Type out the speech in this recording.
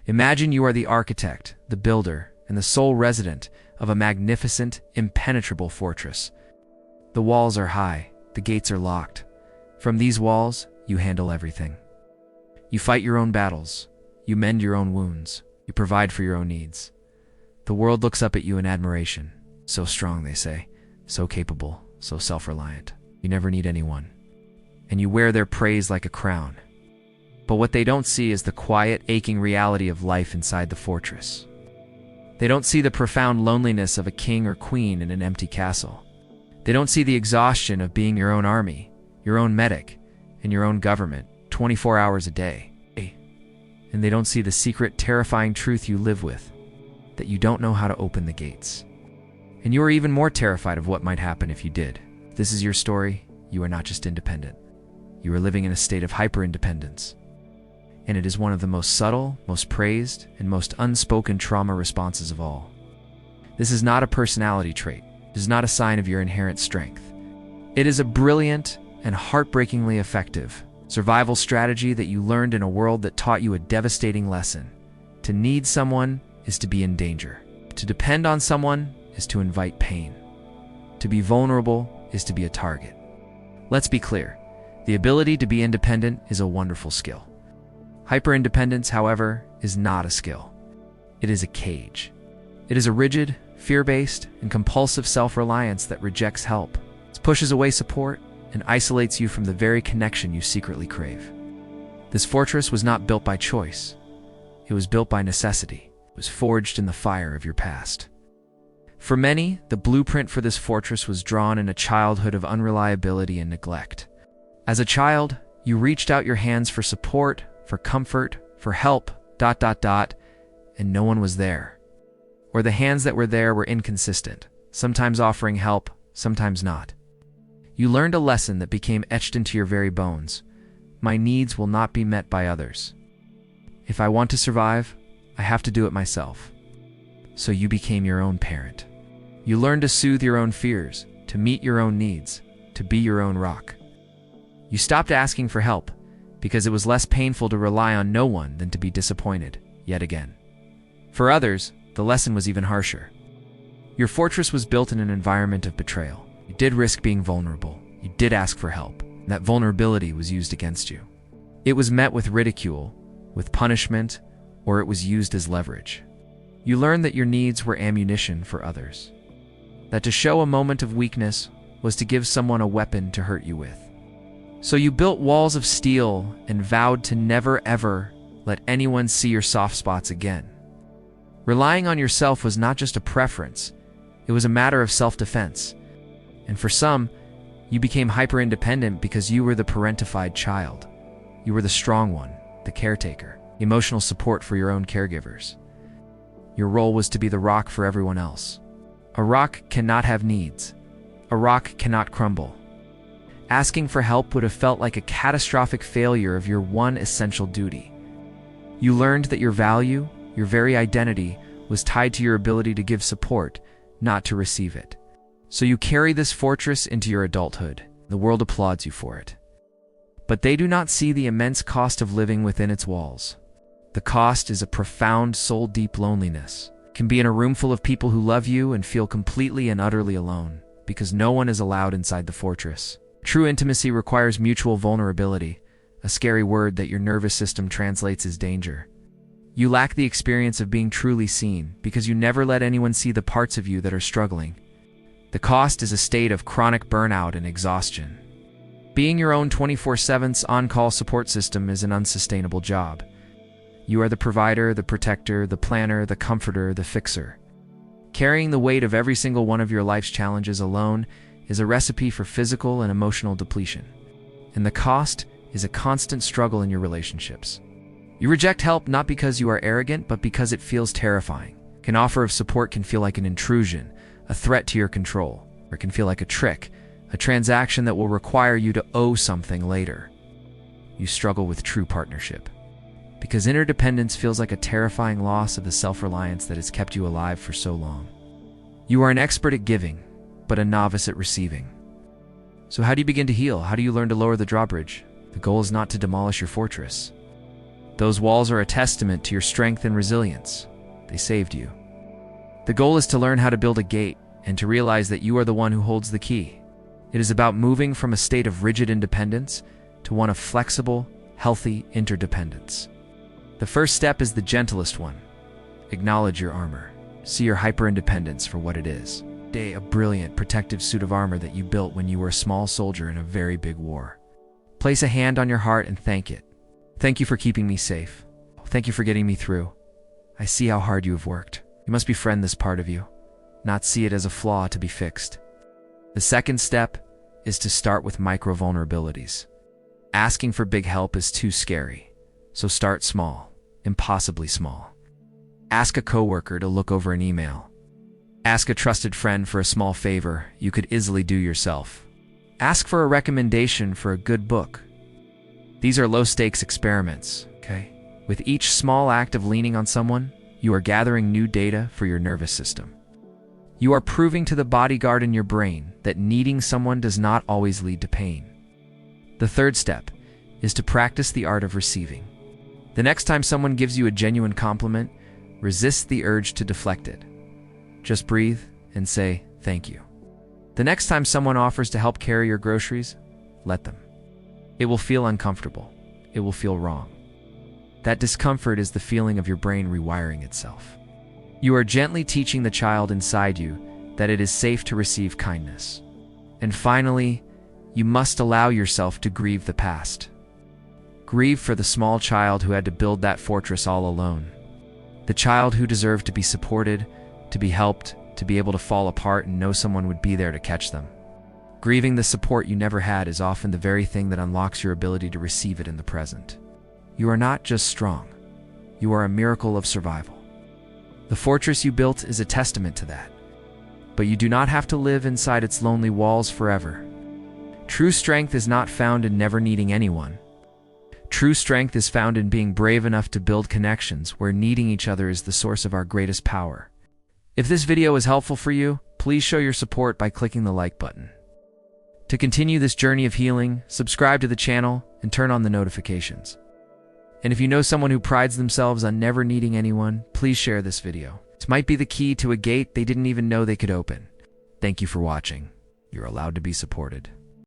Imagine you are the architect, the builder, and the sole resident of a magnificent, impenetrable fortress. The walls are high, the gates are locked. From these walls, you handle everything. You fight your own battles, you mend your own wounds, you provide for your own needs. The world looks up at you in admiration. So strong, they say, so capable, so self-reliant. You never need anyone. And you wear their praise like a crown. But what they don't see is the quiet, aching reality of life inside the fortress. They don't see the profound loneliness of a king or queen in an empty castle. They don't see the exhaustion of being your own army, your own medic, and your own government, 24 hours a day. And they don't see the secret, terrifying truth you live with, that you don't know how to open the gates. And you are even more terrified of what might happen if you did. If this is your story, you are not just independent. You are living in a state of hyperindependence. And it is one of the most subtle, most praised, and most unspoken trauma responses of all. This is not a personality trait. It is not a sign of your inherent strength. It is a brilliant and heartbreakingly effective survival strategy that you learned in a world that taught you a devastating lesson. To need someone is to be in danger. To depend on someone is to invite pain. To be vulnerable is to be a target. Let's be clear. The ability to be independent is a wonderful skill. Hyperindependence, however, is not a skill. It is a cage. It is a rigid, fear-based, and compulsive self-reliance that rejects help. It pushes away support and isolates you from the very connection you secretly crave. This fortress was not built by choice. It was built by necessity. It was forged in the fire of your past. For many, the blueprint for this fortress was drawn in a childhood of unreliability and neglect. As a child, you reached out your hands for support, for comfort, for help, and no one was there. Or the hands that were there were inconsistent, sometimes offering help, sometimes not. You learned a lesson that became etched into your very bones. My needs will not be met by others. If I want to survive, I have to do it myself. So you became your own parent. You learned to soothe your own fears, to meet your own needs, to be your own rock. You stopped asking for help because it was less painful to rely on no one than to be disappointed, yet again. For others, the lesson was even harsher. Your fortress was built in an environment of betrayal. You did risk being vulnerable. You did ask for help. That vulnerability was used against you. It was met with ridicule, with punishment, or it was used as leverage. You learned that your needs were ammunition for others. That to show a moment of weakness was to give someone a weapon to hurt you with. So you built walls of steel and vowed to never ever let anyone see your soft spots again. Relying on yourself was not just a preference, it was a matter of self-defense. And for some, you became hyper-independent because you were the parentified child. You were the strong one, the caretaker, emotional support for your own caregivers. Your role was to be the rock for everyone else. A rock cannot have needs. A rock cannot crumble. Asking for help would have felt like a catastrophic failure of your one essential duty. You learned that your value, your very identity, was tied to your ability to give support, not to receive it. So you carry this fortress into your adulthood. The world applauds you for it. But they do not see the immense cost of living within its walls. The cost is a profound, soul-deep loneliness. It can be in a room full of people who love you and feel completely and utterly alone, because no one is allowed inside the fortress. True intimacy requires mutual vulnerability, a scary word that your nervous system translates as danger. You lack the experience of being truly seen because you never let anyone see the parts of you that are struggling. The cost is a state of chronic burnout and exhaustion. Being your own 24/7 on-call support system is an unsustainable job. You are the provider, the protector, the planner, the comforter, the fixer. Carrying the weight of every single one of your life's challenges alone is a recipe for physical and emotional depletion. And the cost is a constant struggle in your relationships. You reject help not because you are arrogant, but because it feels terrifying. An offer of support can feel like an intrusion, a threat to your control, or it can feel like a trick, a transaction that will require you to owe something later. You struggle with true partnership, because interdependence feels like a terrifying loss of the self-reliance that has kept you alive for so long. You are an expert at giving, but a novice at receiving. So how do you begin to heal? How do you learn to lower the drawbridge? The goal is not to demolish your fortress. Those walls are a testament to your strength and resilience. They saved you. The goal is to learn how to build a gate and to realize that you are the one who holds the key. It is about moving from a state of rigid independence to one of flexible, healthy interdependence. The first step is the gentlest one. Acknowledge your armor. See your hyperindependence for what it is. A brilliant protective suit of armor that you built when you were a small soldier in a very big war. Place a hand on your heart and thank it. Thank you for keeping me safe. Thank you for getting me through. I see how hard you have worked. You must befriend this part of you, not see it as a flaw to be fixed. The second step is to start with micro vulnerabilities. Asking for big help is too scary, so start small, impossibly small. Ask a coworker to look over an email. Ask a trusted friend for a small favor you could easily do yourself. Ask for a recommendation for a good book. These are low-stakes experiments, okay? With each small act of leaning on someone, you are gathering new data for your nervous system. You are proving to the bodyguard in your brain that needing someone does not always lead to pain. The third step is to practice the art of receiving. The next time someone gives you a genuine compliment, resist the urge to deflect it. Just breathe and say, thank you. The next time someone offers to help carry your groceries, let them. It will feel uncomfortable. It will feel wrong. That discomfort is the feeling of your brain rewiring itself. You are gently teaching the child inside you that it is safe to receive kindness. And finally, you must allow yourself to grieve the past. Grieve for the small child who had to build that fortress all alone. The child who deserved to be supported, to be helped, to be able to fall apart and know someone would be there to catch them. Grieving the support you never had is often the very thing that unlocks your ability to receive it in the present. You are not just strong. You are a miracle of survival. The fortress you built is a testament to that. But you do not have to live inside its lonely walls forever. True strength is not found in never needing anyone. True strength is found in being brave enough to build connections where needing each other is the source of our greatest power. If this video is helpful for you, please show your support by clicking the like button. To continue this journey of healing, subscribe to the channel and turn on the notifications. And if you know someone who prides themselves on never needing anyone, please share this video. This might be the key to a gate they didn't even know they could open. Thank you for watching. You're allowed to be supported.